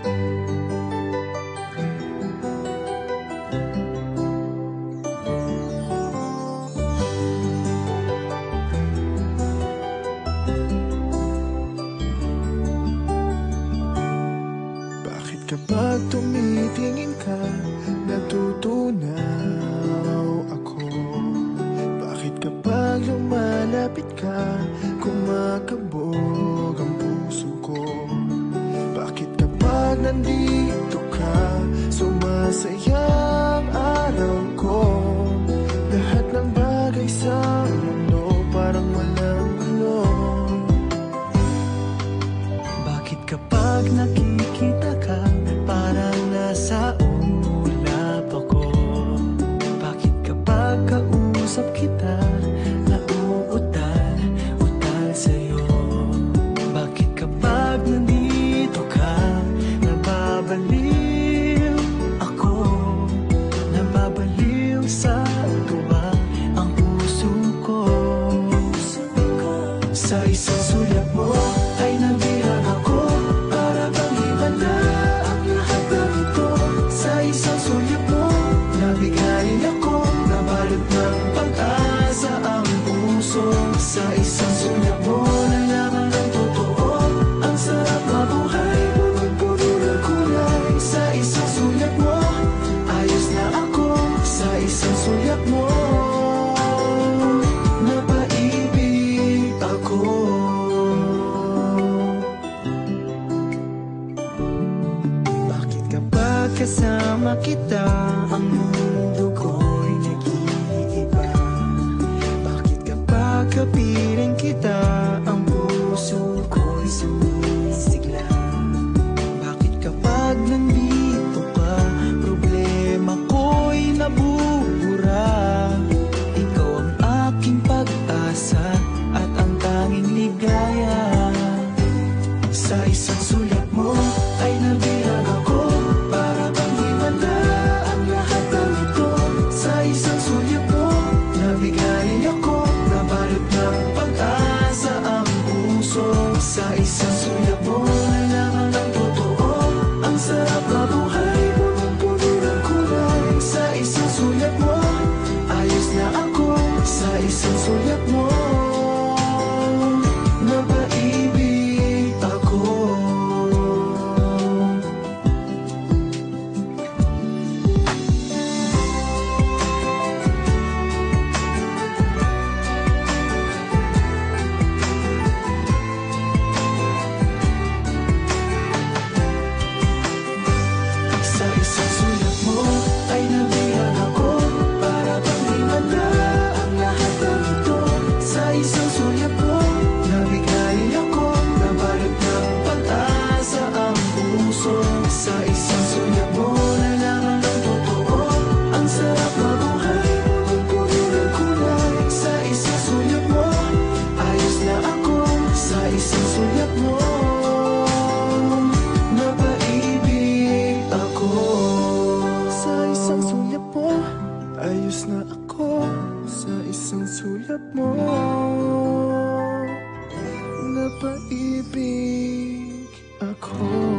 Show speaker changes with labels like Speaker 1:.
Speaker 1: Bakit kapag tumitingin ka, natutunaw ako? Bakit kapag lumalapit ka, kumakabog ang puso ko? Bakit kapag nandito ka, sumasaya ang araw ko? Lahat ng bagay sa mundo parang walang gulo. Bakit kapag nakikita ka, parang nasa ulap ako? Bakit kapag kausap kita, nauutal sa'yo? Bakit kapag nandito ka, nababaliw ako? Nababaliw sa tuwa ang puso ko. Sa isang sulyap mo ay nabihag ako, para bang iba na ang lahat ng ito. Sa isang sulyap mo, nabigayin ako, nabalot ng pag-asa ang puso. Sa isang sulyap mo, nalaman ng totoo, ang sarap mabuhay, punong-puno ng kulay. Sa isang sulyap mo, ayos na ako. Sa isang sulyap mo, napaibig ako. Bakit kapag kasama kita, ang mundo ko'y nag-iiba? Bakit kapag kapiling kita, ang puso ko'y sumisigla? Bakit kapag nandito ka, problema ko'y nabubura? Ikaw ang aking pag-asa at ang tanging ligaya. Sa isang sulyap mo ay nabihag ako, para bang iba na ang lahat ng ito. Sa isang sulyap mo, nabigayin ako, nabalot ng pag-asa ang puso. Sa isang sulyap mo, nalaman ng totoo, ang sarap mabuhay, punong-puno ng kulay. Sa isang sulyap mo, ayos na ako. Sa isang sulyap mo, napaibig ako. Sa isang sulyap mo ay nabihag ako, para bang iba na ang lahat ng ito. Sa isang sulyap mo, nabigayin ako, nabalot ng pag-asa ang puso. Sa isang sulyap mo, nalaman ng totoo, ang sarap mabuhay, punong-puno ng kulay. Sa isang sulyap mo, ayos na ako. Sa isang sulyap mo, napaibig ako. Sa isang sulyap mo, ayos na ako. Sa isang sulyap mo, napaibig ako.